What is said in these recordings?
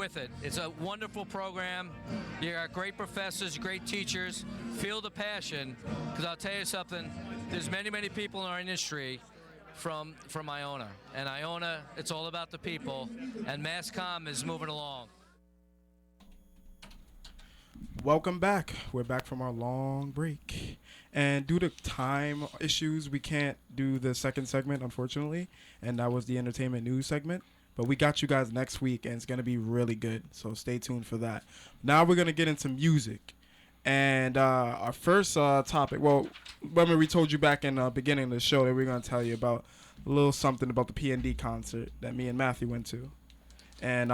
with it. It's a wonderful program. You got great professors, great teachers. Feel the passion, because I'll tell you something. There's many people in our industry from Iona, and Iona, it's all about the people. And Masscom is moving along. Welcome back. We're back from our long break. And due to time issues, we can't do the second segment, unfortunately. And that was the entertainment news segment. But we got you guys next week, and it's going to be really good. So stay tuned for that. Now we're going to get into music. And our first topic, well, remember we told you back in the beginning of the show that we are going to tell you about a little something about the P&D concert that me and Matthew went to. And,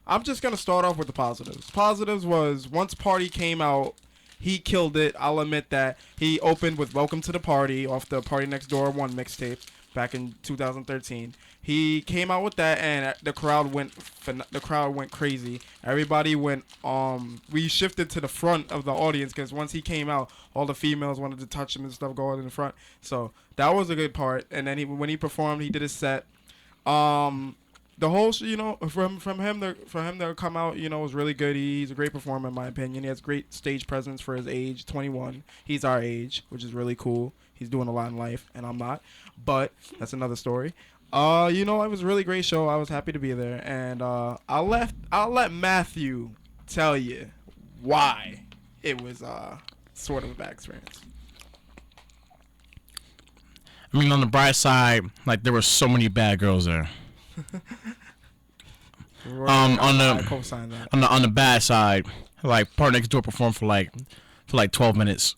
I'm just going to start off with the positives. Positives was once Party came out, he killed it. I'll admit that. He opened with Welcome to the Party off the Party Next Door 1 mixtape back in 2013. He came out with that, and the crowd went crazy. Everybody went we shifted to the front of the audience because once he came out, all the females wanted to touch him and stuff going in the front. So that was a good part. And then when he performed, he did his set. The whole, from him to come out, was really good. He's a great performer in my opinion. He has great stage presence for his age, 21. He's our age, which is really cool. He's doing a lot in life, and I'm not. But that's another story. It was a really great show. I was happy to be there, and I'll let Matthew tell you why it was sort of a bad experience. I mean, on the bright side, like there were so many bad girls there. On the bad side, like Part Next Door performed for like 12 minutes.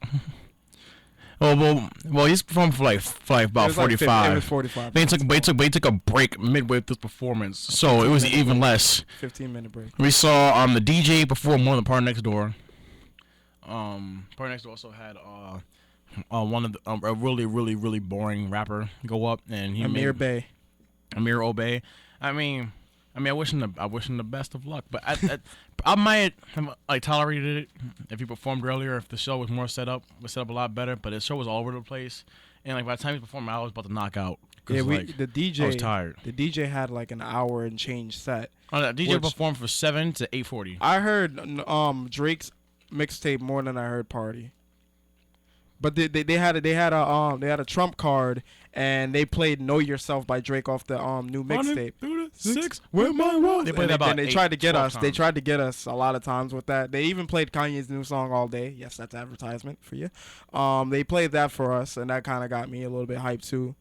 Well, he's performed for about 45. It was 45. But he took a break midway through this performance, so it was even less. 15-minute break. We saw the DJ perform more than Part Next Door. Part Next Door also had one of a really boring rapper go up, and he Amir Obey. I mean, I wish him the best of luck, but I might have tolerated it if he performed earlier, if the show was set up a lot better. But his show was all over the place, and by the time he performed, I was about to knock out. Yeah, the DJ. I was tired. The DJ had like an hour and change set. The DJ performed from 7 to 8:40. I heard Drake's mixtape more than I heard Party. But they had a trump card, and they played "Know Yourself" by Drake off the new mixtape. Six, where my wallet? They played that about. They tried to get us. Times. They tried to get us a lot of times with that. They even played Kanye's new song "All Day." Yes, that's advertisement for you. They played that for us, and that kind of got me a little bit hyped too.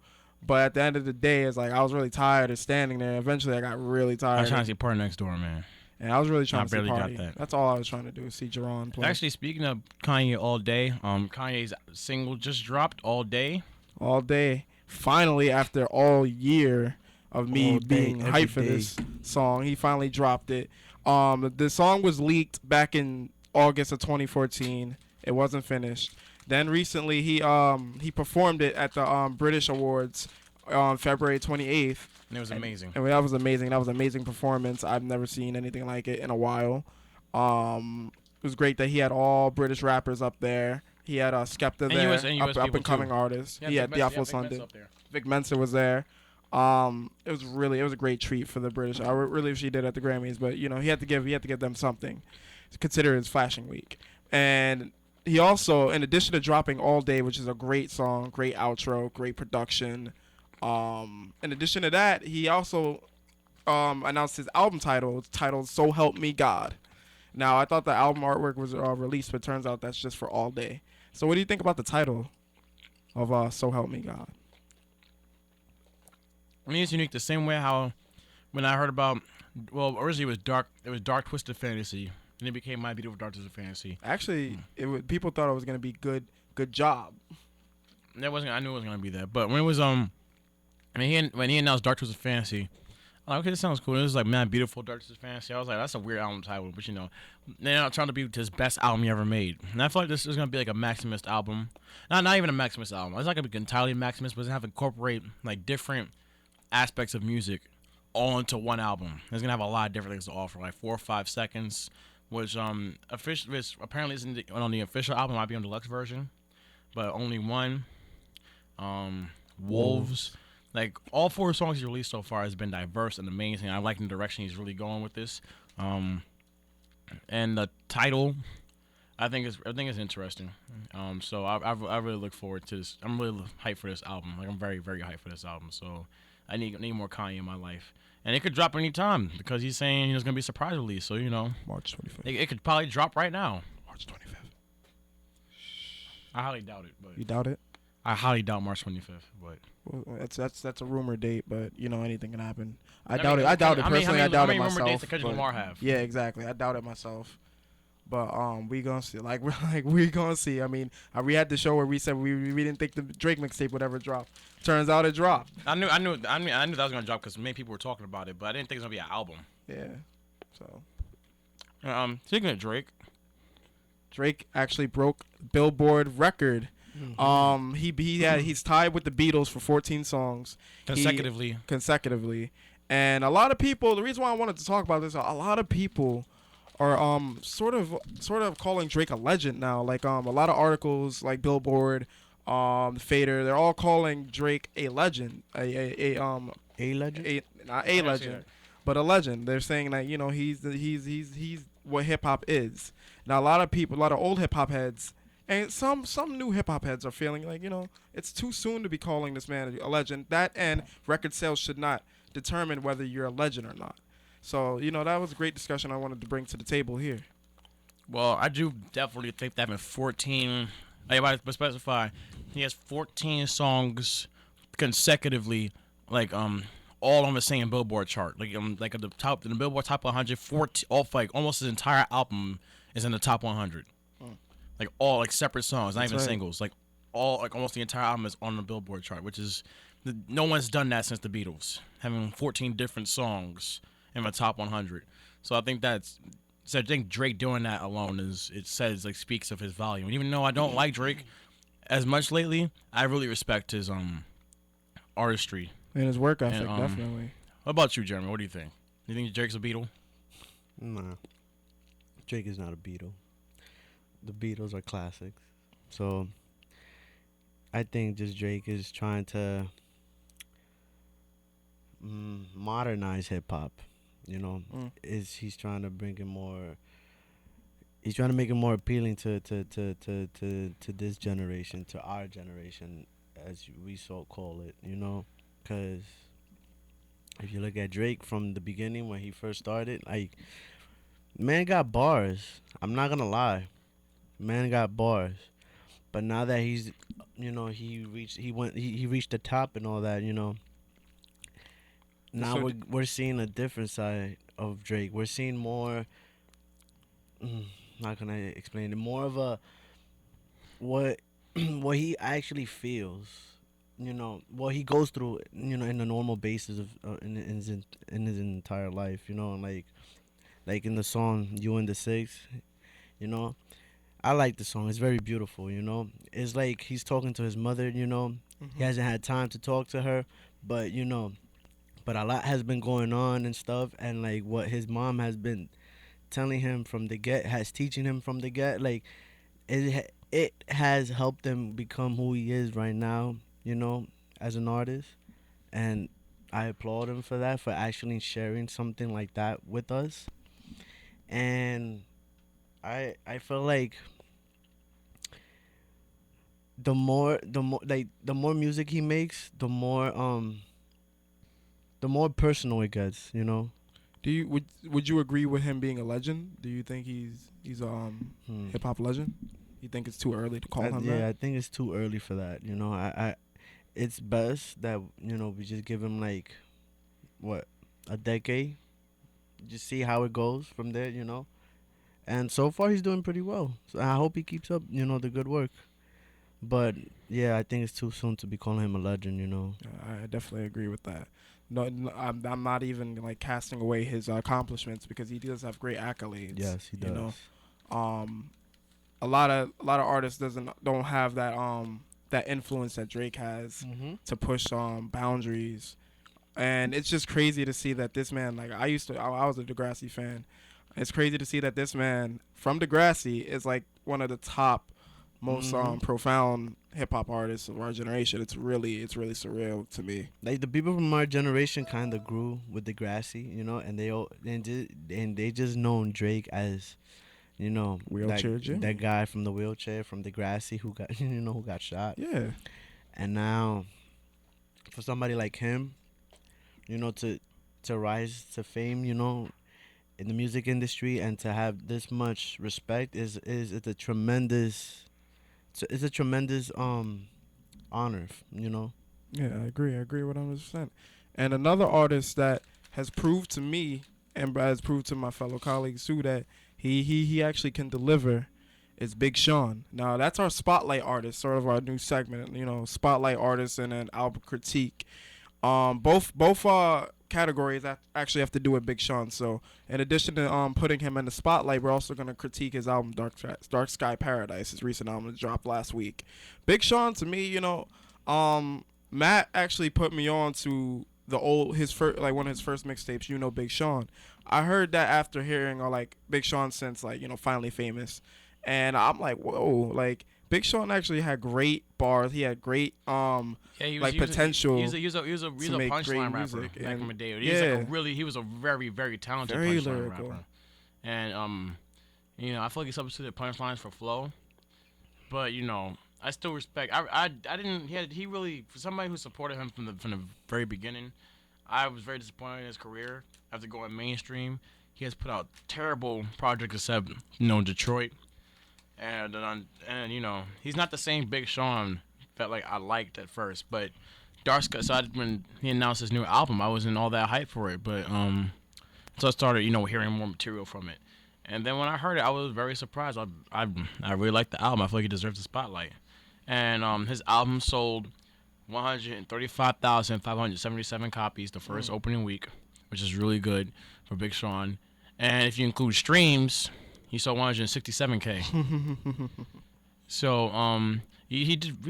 But at the end of the day, it's like I was really tired of standing there. Eventually, I got really tired. I was trying to see Part Next Door, man. And I was really trying to see Party. Got that. That's all I was trying to do, see Jerron play. Actually, speaking of Kanye All Day, Kanye's single just dropped, All Day. All Day. Finally, after all year of me being hyped for this song, he finally dropped it. The song was leaked back in August of 2014. It wasn't finished. Then recently, he performed it at the British Awards on February 28th. And it was amazing. And that was amazing. That was an amazing performance. I've never seen anything like it in a while. It was great that he had all British rappers up there. He had Skepta there, up and coming artists. He had Diaflo Sunday. Vic Mensa was there. It was a great treat for the British. I really wish he did at the Grammys, but he had to give them something to consider his flashing week. And he also, in addition to dropping All Day, which is a great song, great outro, great production. In addition to that, he also announced his album title. It's titled "So Help Me God." Now, I thought the album artwork was released, but it turns out that's just for All Day. So what do you think about the title of "So Help Me God"? I mean, it's unique the same way how when I heard about, originally it was Dark Twisted Fantasy, and it became My Beautiful Dark Twisted Fantasy. Actually, people thought it was gonna be Good Job. I knew it wasn't gonna be that, but when it was when he announced Dark Twisted Fantasy, I'm like, okay, this sounds cool. It was like Man Beautiful Dark Twisted Fantasy. I was like, that's a weird album title, but they're not trying to be his best album he ever made. And I feel like this is gonna be like a Maximist album, not even a Maximist album. It's not gonna be entirely Maximist, but it's gonna have to incorporate like different aspects of music all into one album. It's gonna have a lot of different things to offer, like 4 or 5 seconds, which apparently isn't on the official album. It might be on the deluxe version, but only one. Wolves. Like all 4 songs he's released so far has been diverse and amazing. I like the direction he's really going with this. And the title, I think is interesting. So I really look forward to this. I'm really hyped for this album. Like I'm very very hyped for this album. So I need more Kanye in my life. And it could drop any time because he's saying there's gonna be a surprise release. So March 25th. it could probably drop right now. March 25th. I highly doubt it, but You doubt it? I highly doubt March 25th. But Well, that's a rumor date, but anything can happen. I mean, doubt it. I doubt it how many- personally. how I doubt many it rumor dates myself. does Kendrick but- Lamar have? Yeah, exactly. I doubt it myself. But we gonna see. Like we gonna see. I mean, we had the show where we said we didn't think the Drake mixtape would ever drop. Turns out it dropped. I knew that was gonna drop because many people were talking about it, but I didn't think it was gonna be an album. Yeah. So Speaking of Drake, Drake actually broke Billboard record. He's tied with the Beatles for 14 songs consecutively. And a lot of people, the reason why I wanted to talk about this, a lot of people are sort of calling Drake a legend now. Like a lot of articles like Billboard, Fader, they're all calling Drake a legend. A legend? Not a legend, but a legend. They're saying that he's what hip hop is. Now a lot of old hip hop heads and some new hip hop heads are feeling like, it's too soon to be calling this man a legend. That and record sales should not determine whether you're a legend or not. So, that was a great discussion I wanted to bring to the table here. Well, I do definitely think that having 14, I specify, he has 14 songs consecutively, like all on the same Billboard chart, like at the top, in the Billboard Top 100, 14, almost his entire album is in the top 100, like all like separate songs, not even singles, like all like almost the entire album is on the Billboard chart, which is no one's done that since the Beatles, having 14 different songs in the top 100. So I think I think Drake doing that alone speaks of his value. And even though I don't like Drake as much lately, I really respect his artistry and his work ethic, and, definitely. What about you, Jeremy? What do you think? You think Drake's a Beatle? Nah, Drake is not a Beatle. The Beatles are classics. So I think just Drake is trying to modernize hip hop. He's trying to bring it more. He's trying to make it more appealing to this generation, to our generation, as we so call it. Because if you look at Drake from the beginning when he first started, like, man got bars. I'm not gonna lie, man got bars. But now that he's, he reached the top and all that, Now So we're seeing a different side of Drake. We're seeing more. How can I explain it? More of a what he actually feels. What he goes through. In a normal basis of in his entire life. Like in the song "You and the Six." I like the song. It's very beautiful. It's like he's talking to his mother. He hasn't had time to talk to her, but But a lot has been going on and stuff, and like what his mom has been telling him from the teaching him from the get, like it has helped him become who he is right now, as an artist, and I applaud him for that, for actually sharing something like that with us, and I feel like the more music he makes, the more personal it gets, Would you agree with him being a legend? Do you think he's a hip hop legend? You think it's too early to call him that? Yeah, I think it's too early for that. It's best that we just give him like a decade, just see how it goes from there. And so far he's doing pretty well. So I hope he keeps up the good work. But yeah, I think it's too soon to be calling him a legend. I definitely agree with that. No, I'm not even like casting away his accomplishments because he does have great accolades. Yes, he does. A lot of artists don't have that influence that Drake has to push boundaries, and it's just crazy to see that this man, like I was a Degrassi fan. It's crazy to see that this man from Degrassi is like one of the top most profound hip hop artists of our generation. It's really surreal to me. Like the people from our generation kind of grew with Degrassi, and they just known Drake as, Wheelchair Jimmy. that guy from the wheelchair from Degrassi who got who got shot. Yeah. And now, for somebody like him, to rise to fame, in the music industry and to have this much respect is it's a tremendous honor, Yeah, I agree 100%. And another artist that has proved to me and has proved to my fellow colleagues too that he actually can deliver is Big Sean. Now that's our spotlight artist, sort of our new segment, spotlight artist and an album critique. Both categories actually have to do with Big Sean. So in addition to putting him in the spotlight, we're also going to critique his album Dark Sky Paradise, his recent album that dropped last week. Big Sean, to me, Matt actually put me on to one of his first mixtapes, Big Sean. I heard that after hearing Big Sean since Finally Famous, and I'm like, whoa, Big Sean actually had great bars. He had great potential. He was a punchline rapper back in the day. He was a very, very talented punchline rapper. And I feel like he substituted punchlines for flow. But I still respect. I didn't. He really, for somebody who supported him from the very beginning, I was very disappointed in his career after going mainstream. He has put out terrible projects except Detroit. And he's not the same Big Sean that I liked at first, but Dark Sky. So when he announced his new album, I wasn't all that hyped for it, but so I started hearing more material from it, and then when I heard it, I was very surprised. I really liked the album. I feel like he deserves the spotlight, and his album sold 135,577 copies the first opening week, which is really good for Big Sean, and if you include streams, he sold 167K. So he did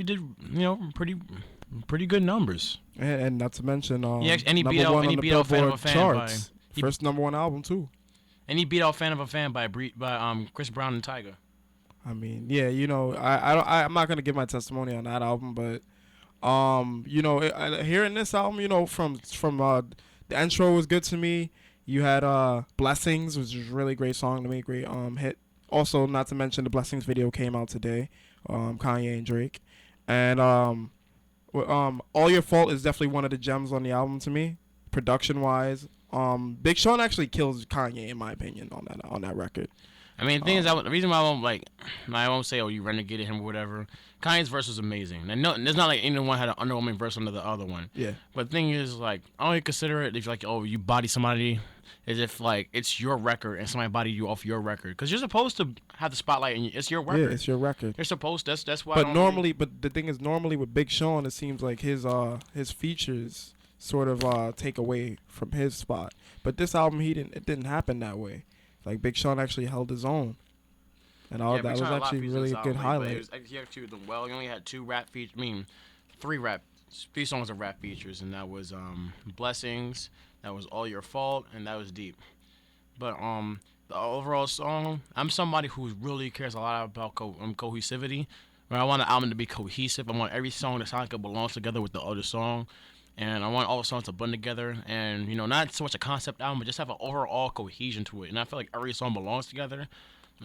pretty good numbers. And not to mention he beat out Fan of a Fan charts. First number one album too. And he beat out Fan of a Fan by Chris Brown and Tyga. I mean, yeah, I'm not gonna give my testimony on that album, but hearing this album, from the intro was good to me. You had Blessings, which is a really great song to me, great hit. Also, not to mention the Blessings video came out today, Kanye and Drake. And All Your Fault is definitely one of the gems on the album to me, production-wise. Big Sean actually kills Kanye, in my opinion, on that record. I mean, the thing is, the reason why I won't say, you renegaded him or whatever. Kanye's verse was amazing. And there's not anyone had an underwhelming verse under the other one. Yeah. But the thing is, I only consider it if you body somebody, as if it's your record and somebody bodied you off your record, because you're supposed to have the spotlight and it's your record. Yeah, it's your record. You're supposed. That's why. But but the thing is, normally with Big Sean, it seems like his features sort of take away from his spot. But this album, it didn't happen that way. Big Sean actually held his own, and that was actually really a good highlight. He actually did well. He only had three songs of rap features, and that was Blessings, that was All Your Fault, and that was Deep. But the overall song, I'm somebody who really cares a lot about cohesivity. I want the album to be cohesive. I want every song to sound like it belongs together with the other song. And I want all the songs to blend together, and not so much a concept album, but just have an overall cohesion to it. And I feel like every song belongs together.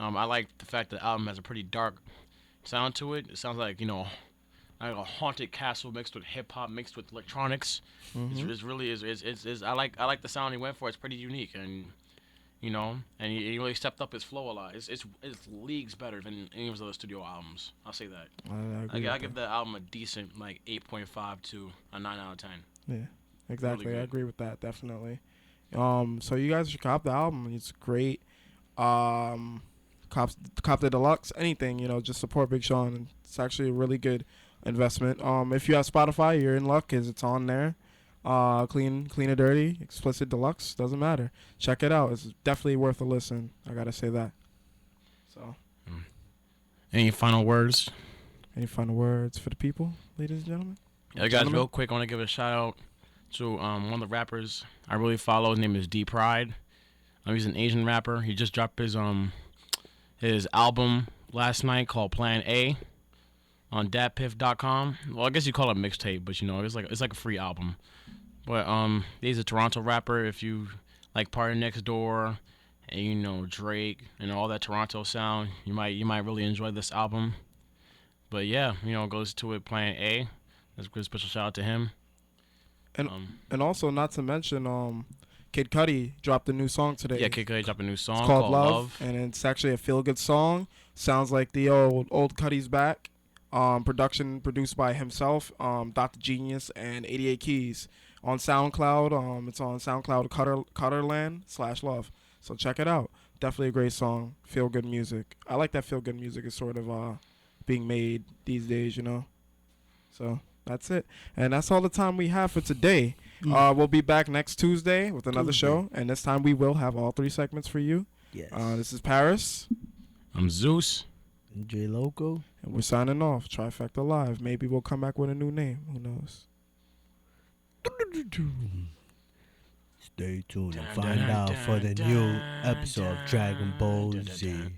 I like the fact that the album has a pretty dark sound to it. It sounds like like a haunted castle mixed with hip hop, mixed with electronics. Mm-hmm. It's really I like the sound he went for. It's pretty unique, and and he really stepped up his flow a lot. It's leagues better than any of his other studio albums. I'll say that. I give that album a decent 8.5 to a 9 out of 10. Yeah, exactly. Really I agree with that, definitely. So you guys should cop the album. It's great. Cop the deluxe, anything, just support Big Sean. It's actually a really good investment. If you have Spotify, you're in luck because it's on there. Clean or dirty, explicit deluxe, doesn't matter. Check it out. It's definitely worth a listen. I gotta say that. So, any final words? Any final words for the people, ladies and gentlemen? Yeah, guys, real quick, I want to give a shout out to one of the rappers I really follow. His name is D Pride. He's an Asian rapper. He just dropped his album last night called Plan A. on datpiff.com. Well, I guess you call it mixtape, but it's like a free album. But he's a Toronto rapper. If you like Party Next Door and Drake and all that Toronto sound, you might really enjoy this album. But yeah, goes to it playing A. That's a good special shout out to him. And also, not to mention, Kid Cudi dropped a new song today. Yeah, Kid Cudi dropped a new song It's called Love, and it's actually a feel-good song. Sounds like the old Cudi's back. Production produced by himself, Dr. Genius, and 88 Keys. On SoundCloud, it's on SoundCloud Cutterland/Love. So check it out. Definitely a great song. Feel-good music. I like that feel-good music is sort of being made these days, So that's it. And that's all the time we have for today. We'll be back next Tuesday with another show. And this time we will have all 3 segments for you. Yes. This is Paris. I'm Zeus. J Loco. And we're signing off. Trifecta Live. Maybe we'll come back with a new name. Who knows? Stay tuned and find out for the new episode of Dragon Ball Z.